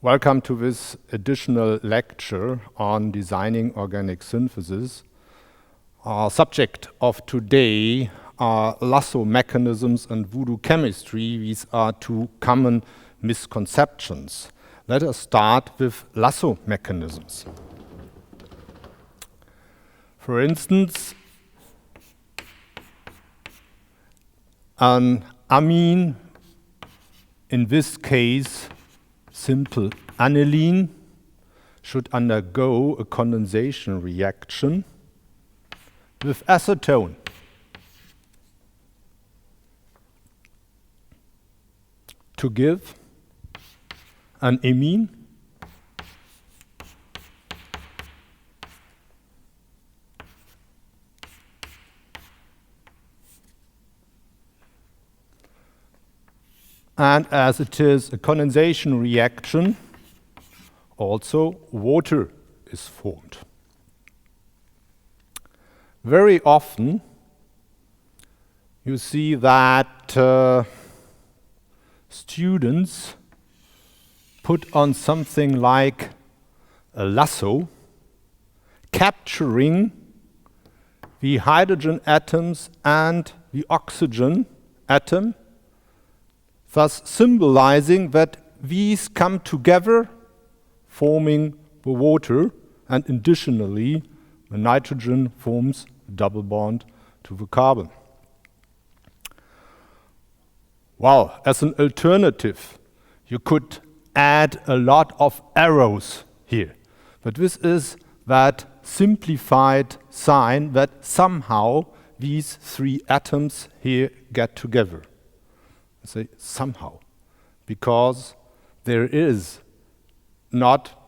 Welcome to this additional lecture on designing organic synthesis. Our subject of today are lasso mechanisms and voodoo chemistry. These are two common misconceptions. Let us start with lasso mechanisms. For instance, an amine, in this case simple aniline, should undergo a condensation reaction with acetone. To give an amine and as it is a condensation reaction, also water is formed. Very often you see that students put on something like a lasso, capturing the hydrogen atoms and the oxygen atom, thus symbolizing that these come together, forming the water, and additionally, the nitrogen forms a double bond to the carbon. Well, as an alternative, you could add a lot of arrows here. But this is that simplified sign that somehow these three atoms here get together. I say somehow, because there is not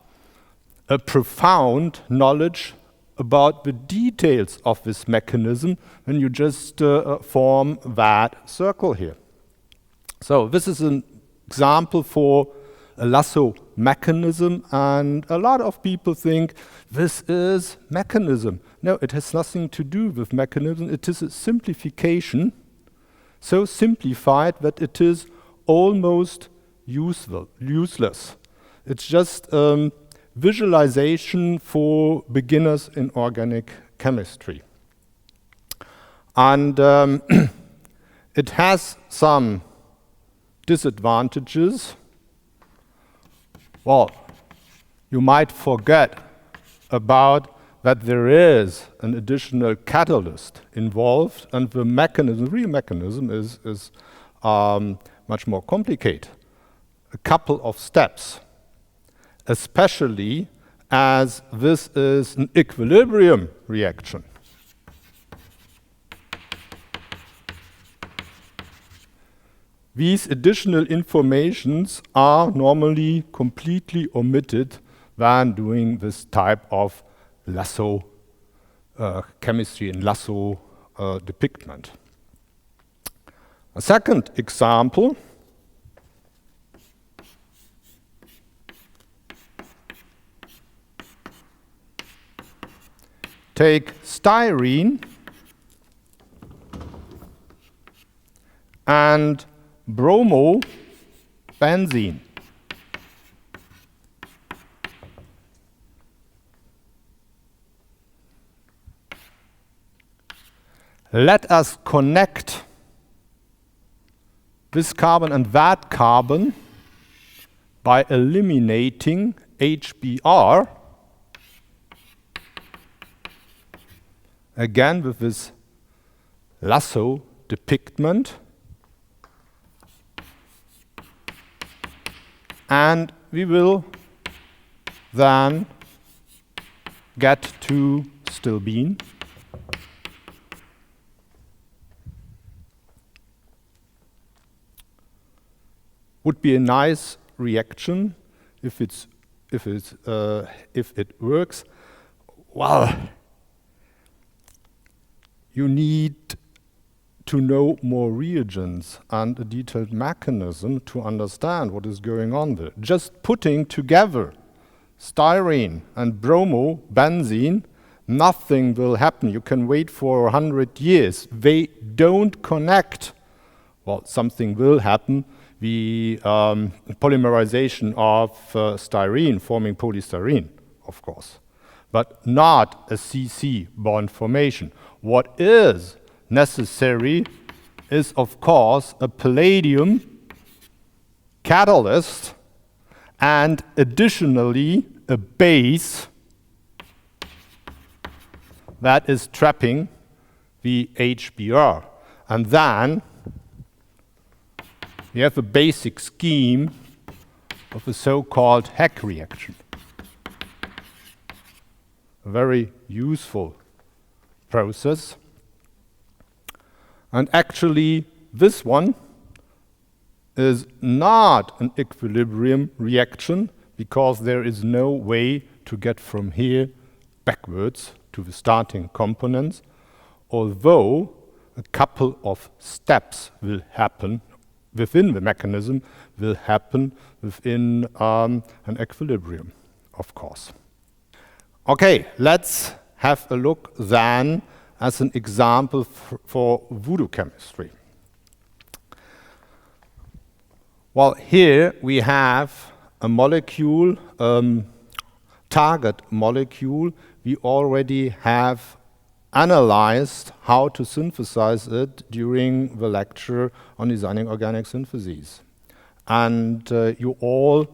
a profound knowledge about the details of this mechanism when you just form that circle here. So this is an example for a lasso mechanism, and a lot of people think this is mechanism. No, it has nothing to do with mechanism. It is a simplification, so simplified that it is almost useless. It's just visualization for beginners in organic chemistry. And it has some disadvantages. Well, you might forget about that there is an additional catalyst involved, and the mechanism, real mechanism, is much more complicated. A couple of steps, especially as this is an equilibrium reaction. These additional informations are normally completely omitted when doing this type of lasso chemistry and lasso depiction. A second example, take styrene and bromobenzene. Let us connect this carbon and that carbon by eliminating HBr, again with this lasso depiction, and we will then get to stilbene. Would be a nice reaction if it works. Well, you need to know more reagents and a detailed mechanism to understand what is going on there. Just putting together styrene and bromobenzene, nothing will happen. You can wait for 100 years. They don't connect. Well, something will happen. the polymerization of styrene, forming polystyrene, of course, but not a CC bond formation. What is necessary is, of course, a palladium catalyst and additionally a base that is trapping the HBr. And then we have a basic scheme of a so-called Heck reaction. A very useful process. And actually, this one is not an equilibrium reaction because there is no way to get from here backwards to the starting components, although a couple of steps will happen within the mechanism, will happen within an equilibrium, of course. Okay, let's have a look then as an example for voodoo chemistry. Well, here we have a molecule, target molecule. We already have analyzed how to synthesize it during the lecture on designing organic syntheses. And you all,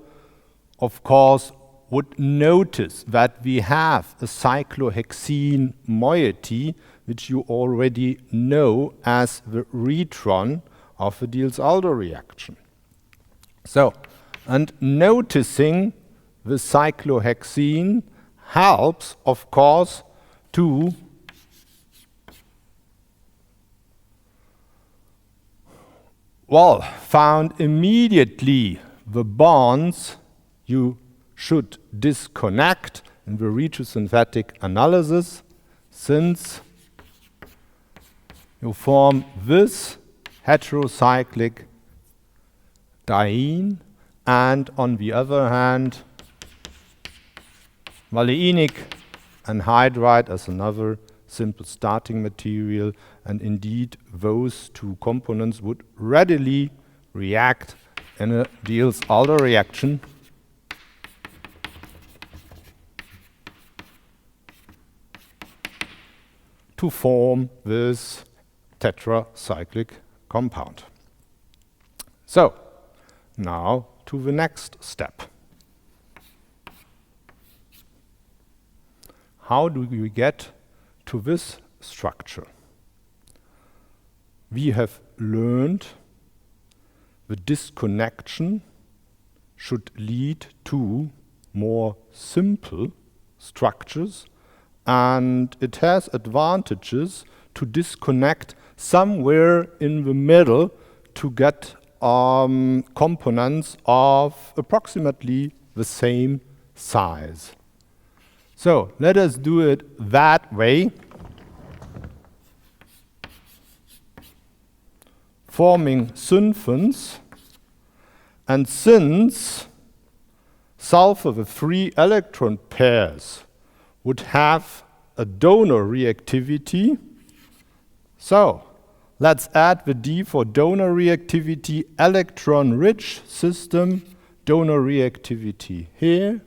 of course, would notice that we have a cyclohexene moiety, which you already know as the retron of the Diels-Alder reaction. So, and noticing the cyclohexene helps, of course, to found immediately the bonds you should disconnect in the retrosynthetic analysis, since you form this heterocyclic diene, and on the other hand, maleic anhydride as another simple starting material, and indeed those two components would readily react in a Diels-Alder reaction. To form this tetracyclic compound. So, now to the next step. How do we get to this structure? We have learned the disconnection should lead to more simple structures, and it has advantages to disconnect somewhere in the middle to get components of approximately the same size. So let us do it that way, forming synthons, and since sulfur with 3 electron pairs would have a donor reactivity, so let's add the D for donor reactivity, electron-rich system, donor reactivity here.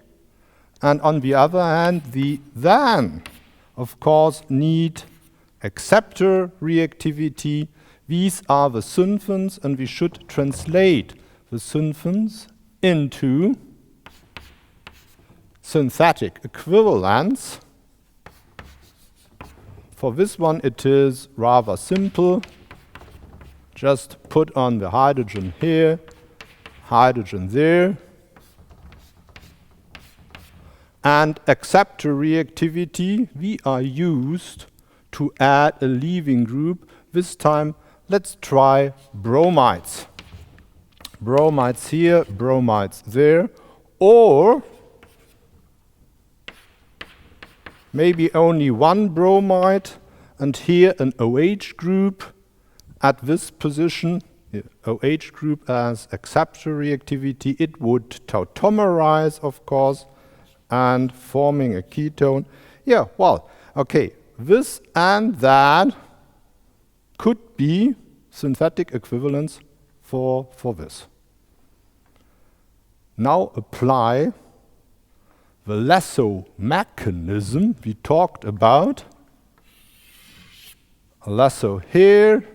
And on the other hand, the then, of course, need acceptor reactivity. These are the synthons, and we should translate the synthons into synthetic equivalents. For this one, it is rather simple. Just put on the hydrogen here, hydrogen there. And acceptor reactivity, we are used to add a leaving group. This time, let's try bromides. Bromides here, bromides there, or maybe only one bromide, and here an OH group at this position, OH group as acceptor reactivity. It would tautomerize, of course, and forming a ketone. Yeah, well, okay, this and that could be synthetic equivalents for this. now apply the lasso mechanism we talked about. A lasso here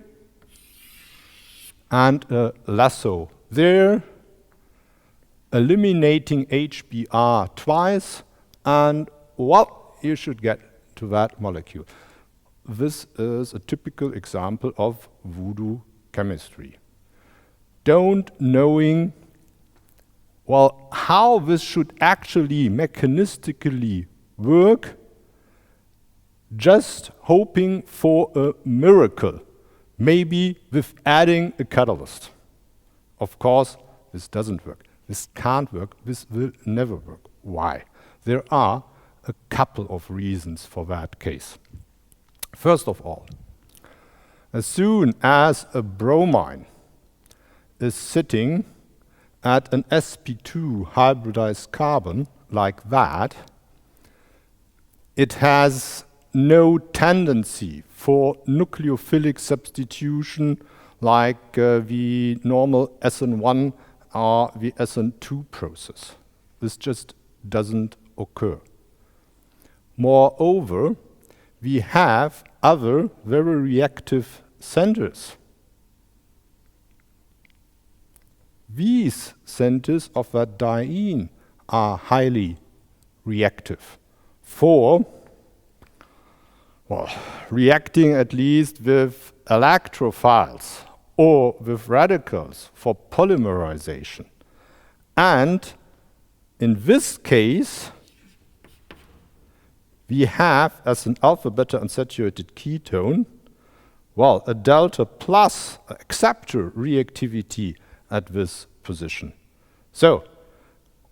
and a lasso there, eliminating HBr twice, and well, you should get to that molecule. This is a typical example of voodoo chemistry. Don't knowing, well, how this should actually mechanistically work, just hoping for a miracle, maybe with adding a catalyst. Of course, this doesn't work. This can't work. This will never work. Why? There are a couple of reasons for that case. First of all, as soon as a bromine is sitting at an sp2 hybridized carbon like that, it has no tendency for nucleophilic substitution like the normal SN1 or the SN2 process. This just doesn't occur. Moreover, we have other very reactive centers. These centers of that diene are highly reactive for, well, reacting at least with electrophiles or with radicals for polymerization. And in this case, we have, as an alpha-beta unsaturated ketone, well, a delta plus acceptor reactivity at this position. So,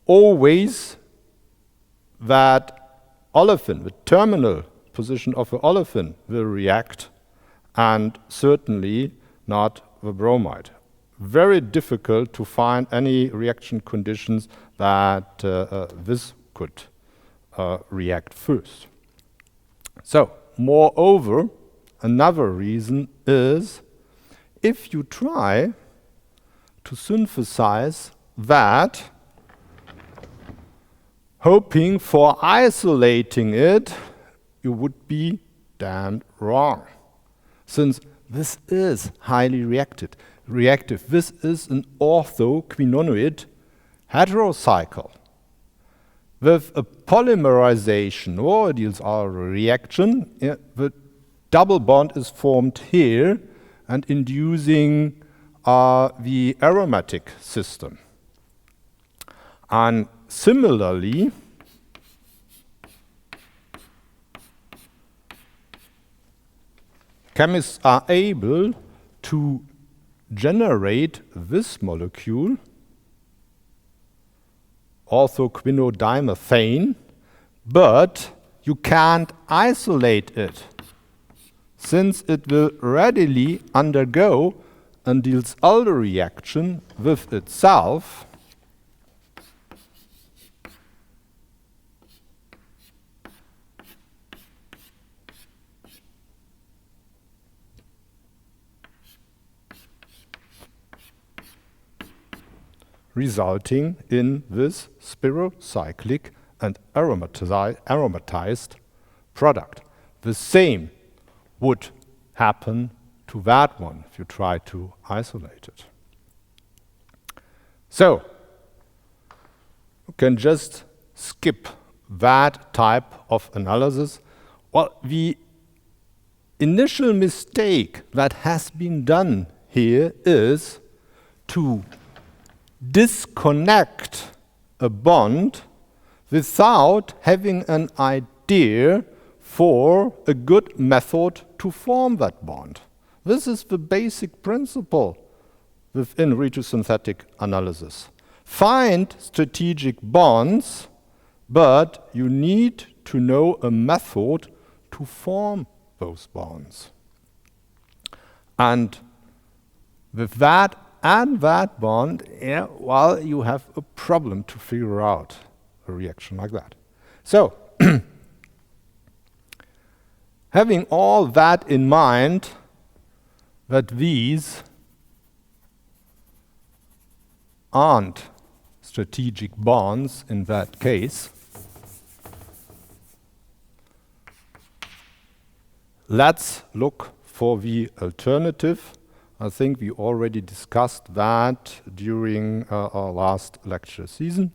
always that olefin, the terminal position of the olefin, will react, and certainly not the bromide. Very difficult to find any reaction conditions that this could react first. So, moreover, another reason is if you try to synthesize that, hoping for isolating it, you would be damned wrong. Since this is highly reactive. This is an orthoquinonoid heterocycle. With a polymerization, or it deals our reaction, the double bond is formed here and inducing the aromatic system. And similarly, chemists are able to generate this molecule, orthoquinodimethane, but you can't isolate it, since it will readily undergo a Diels-Alder reaction with itself, resulting in this spirocyclic and aromatized product. The same would happen to that one if you try to isolate it. So, you can just skip that type of analysis. Well, the initial mistake that has been done here is to disconnect a bond without having an idea for a good method to form that bond. This is the basic principle within retrosynthetic analysis. Find strategic bonds, but you need to know a method to form those bonds. And with that and that bond, well, you have a problem to figure out a reaction like that. So, having all that in mind, that these aren't strategic bonds in that case. Let's look for the alternative. I think we already discussed that during our last lecture season.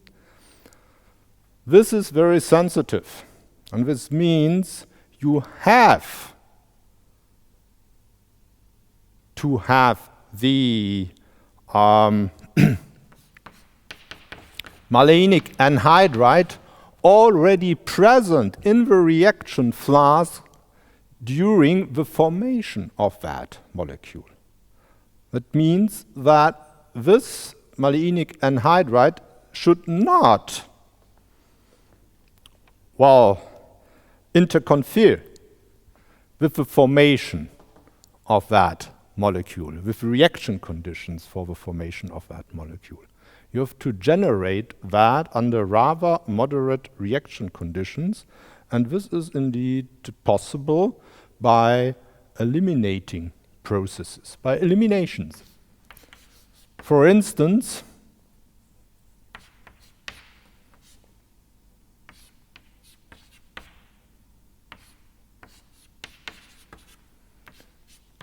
This is very sensitive, and this means you have to have the malenic anhydride already present in the reaction flask during the formation of that molecule. That means that this malenic anhydride should not, interconfere with the formation of that molecule, with the reaction conditions for the formation of that molecule. You have to generate that under rather moderate reaction conditions, and this is indeed possible by eliminating processes, by eliminations. For instance,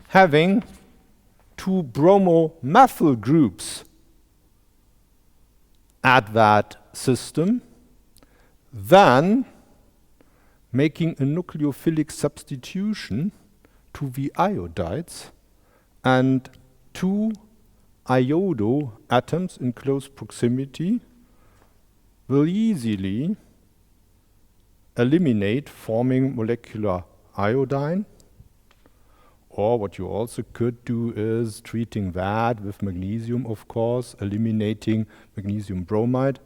having two bromomethyl groups at that system, then making a nucleophilic substitution to the iodides, and two iodo atoms in close proximity will easily eliminate forming molecular iodine. Or what you also could do is treating that with magnesium, of course, eliminating magnesium bromide.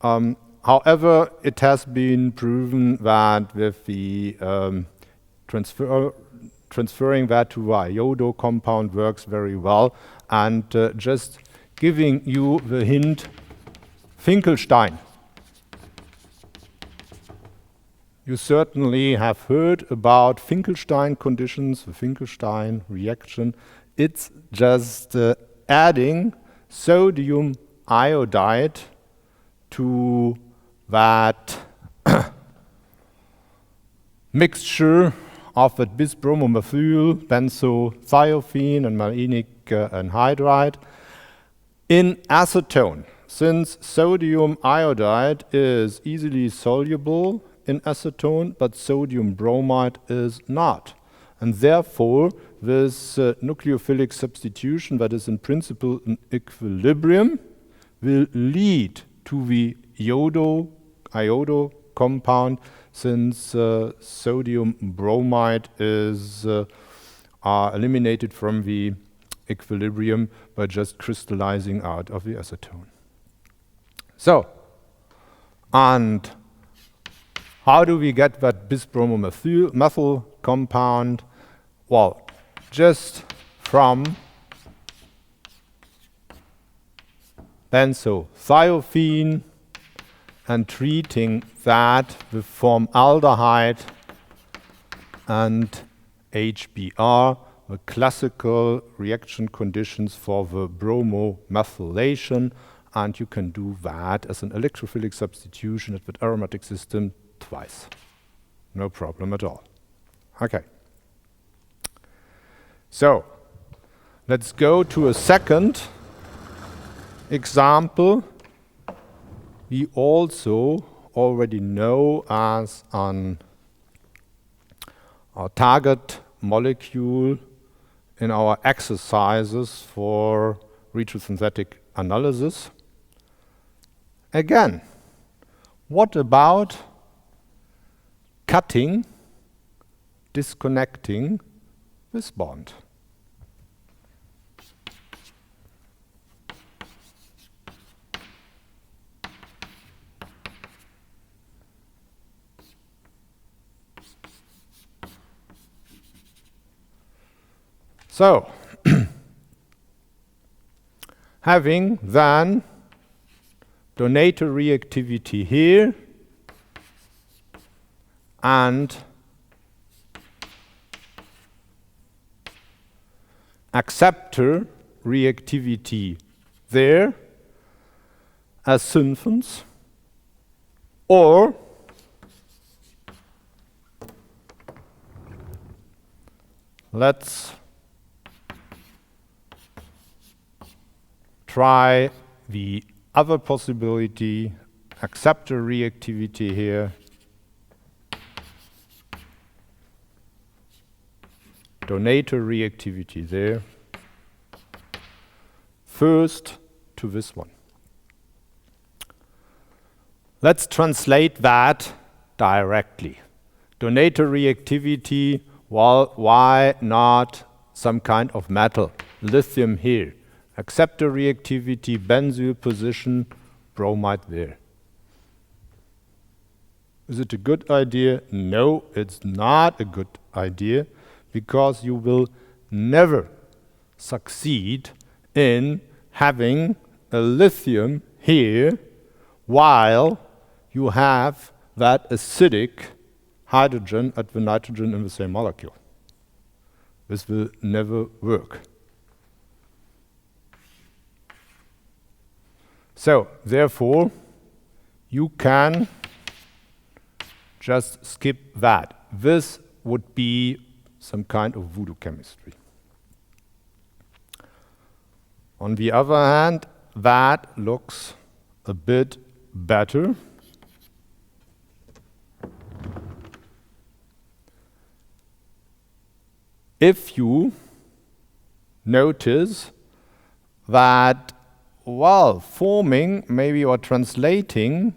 However, it has been proven that with the transferring that to the iodo compound works very well. And just giving you the hint, Finkelstein. You certainly have heard about Finkelstein conditions, the Finkelstein reaction. It's just adding sodium iodide to that mixture of the bisbromomethyl, benzothiophene, and malenic anhydride in acetone. Since sodium iodide is easily soluble in acetone, but sodium bromide is not. And therefore, this nucleophilic substitution that is in principle in equilibrium will lead to the iodo compound, since sodium bromide is eliminated from the equilibrium by just crystallizing out of the acetone. So, and how do we get that bisbromomethyl compound? Well, just from benzothiophene and treating that with formaldehyde and HBr, the classical reaction conditions for the bromomethylation, and you can do that as an electrophilic substitution at the aromatic system twice. No problem at all. Okay. So, let's go to a second example we also already know as a target molecule in our exercises for retrosynthetic analysis. Again, what about cutting, disconnecting this bond? So, having then donator reactivity here and acceptor reactivity there, as synthons, or let's try the other possibility, acceptor reactivity here, donator reactivity there. First to this one. Let's translate that directly. Donator reactivity, well, why not some kind of metal? Lithium here. Acceptor reactivity, benzyl position, bromide there. Is it a good idea? No, it's not a good idea, because you will never succeed in having a lithium here while you have that acidic hydrogen at the nitrogen in the same molecule. This will never work. So, therefore, you can just skip that. This would be some kind of voodoo chemistry. On the other hand, that looks a bit better. If you notice that while forming, maybe, or translating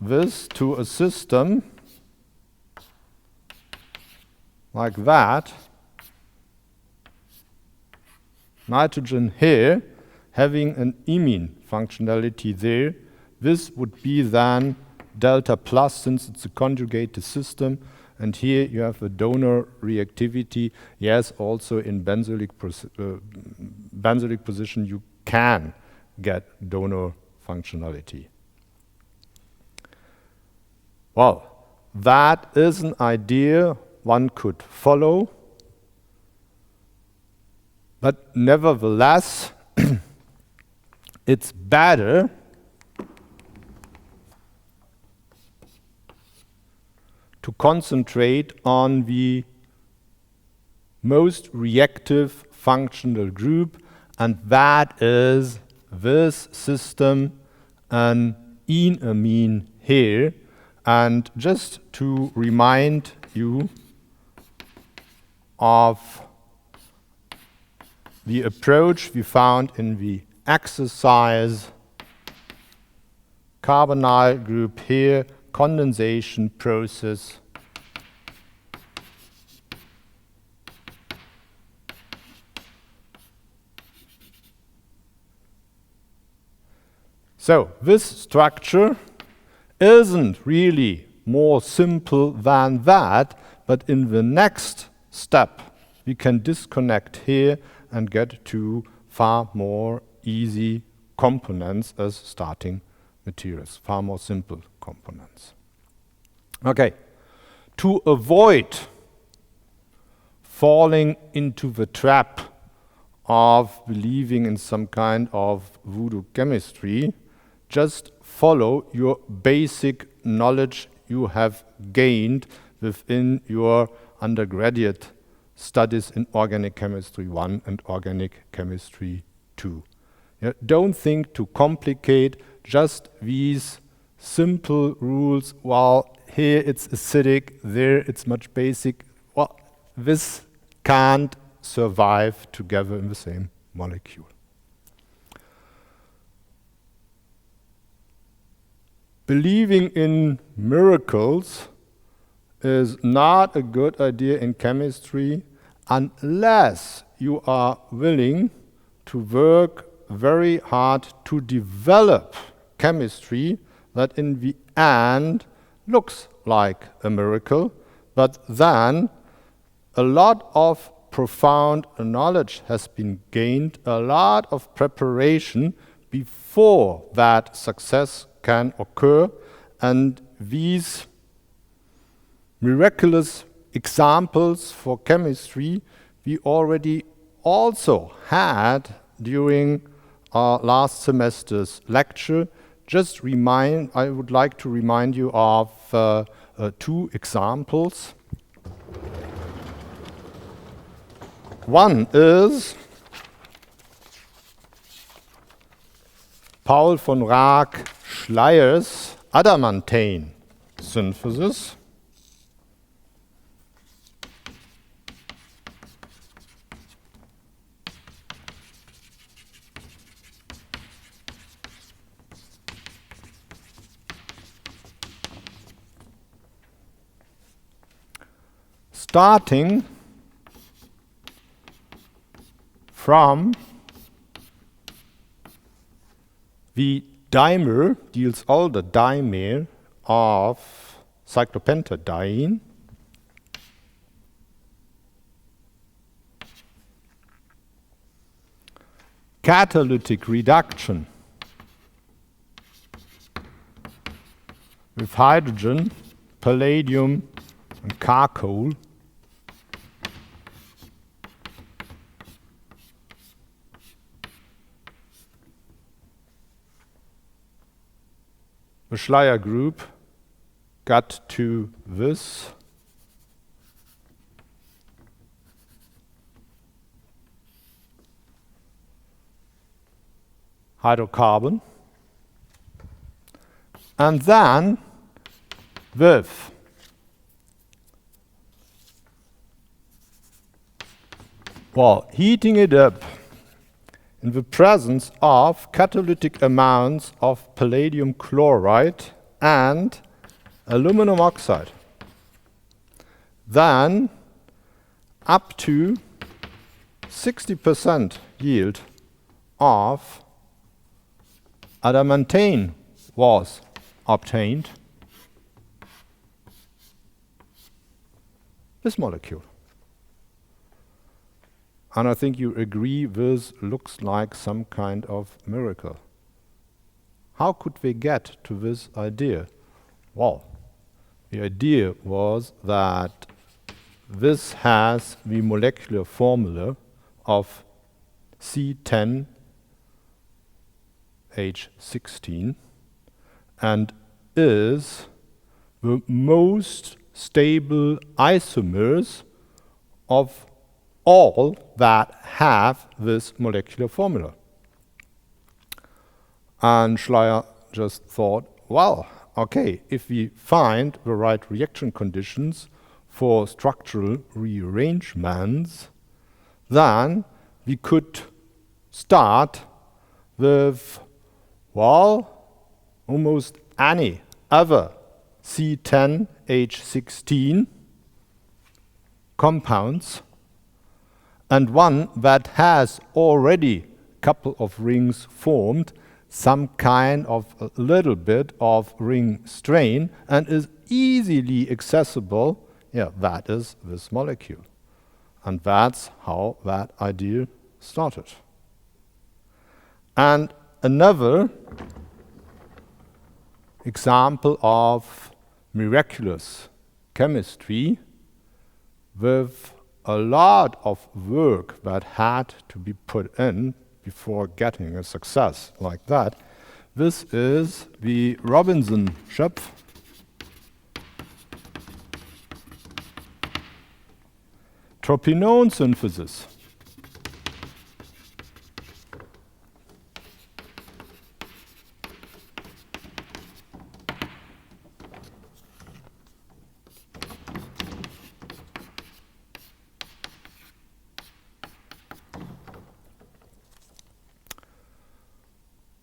this to a system like that, nitrogen here having an imine functionality there, this would be then delta plus, since it's a conjugated system. And here you have a donor reactivity. Yes, also in benzylic position you can get donor functionality. Well, that is an idea one could follow, but nevertheless it's better to concentrate on the most reactive functional group, and that is this system, an enamine here. And just to remind you of the approach we found in the exercise, carbonyl group here, condensation process, so this structure isn't really more simple than that, but in the next step we can disconnect here and get to far more easy components as starting materials, far more simple components. Okay, to avoid falling into the trap of believing in some kind of voodoo chemistry, just follow your basic knowledge you have gained within your undergraduate studies in Organic Chemistry 1 and Organic Chemistry 2. Yeah, don't think too complicate, just these simple rules. While here it's acidic, there it's much basic. Well, this can't survive together in the same molecule. Believing in miracles is not a good idea in chemistry unless you are willing to work very hard to develop chemistry that in the end looks like a miracle, but then a lot of profound knowledge has been gained, a lot of preparation before that success can occur, and these miraculous examples for chemistry we already also had during last semester's lecture, I would like to remind you of two examples. One is Paul von Raag-Schleier's adamantane synthesis. Starting from the dimer, Diels-Alder dimer of cyclopentadiene, catalytic reduction with hydrogen, palladium, and charcoal, the Schleier group got to this hydrocarbon, and then with heating it up in the presence of catalytic amounts of palladium chloride and aluminum oxide, then up to 60% yield of adamantane was obtained. This molecule. And I think you agree this looks like some kind of miracle. How could they get to this idea? Well, the idea was that this has the molecular formula of C10H16 and is the most stable isomers of all that have this molecular formula. And Schleier just thought, well, okay, if we find the right reaction conditions for structural rearrangements, then we could start with, well, almost any other C10H16 compounds, and one that has already a couple of rings formed, some kind of a little bit of ring strain, and is easily accessible, that is this molecule. And that's how that idea started. And another example of miraculous chemistry with a lot of work that had to be put in before getting a success like that. This is the Robinson-Schöpf tropinone synthesis.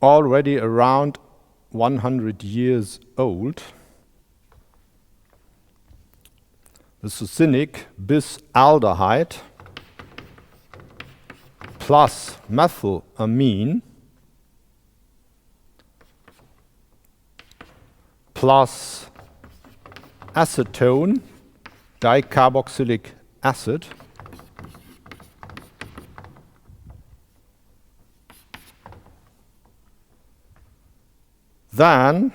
Already around 100 years old, the succinic bisaldehyde plus methylamine plus acetone dicarboxylic acid then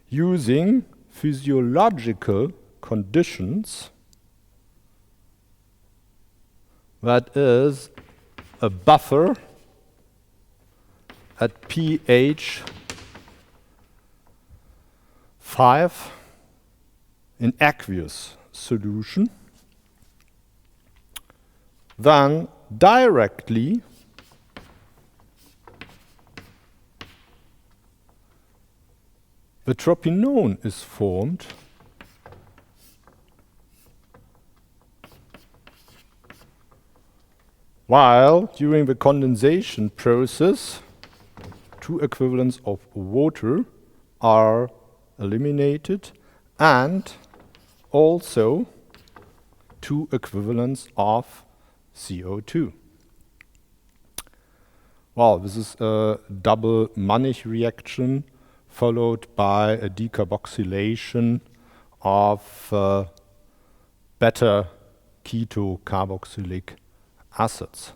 using physiological conditions, that is a buffer at pH 5 in aqueous solution, then directly the tropinone is formed while during the condensation process 2 equivalents of water are eliminated and also 2 equivalents of CO2. Well, this is a double Mannich reaction followed by a decarboxylation of beta keto carboxylic acids.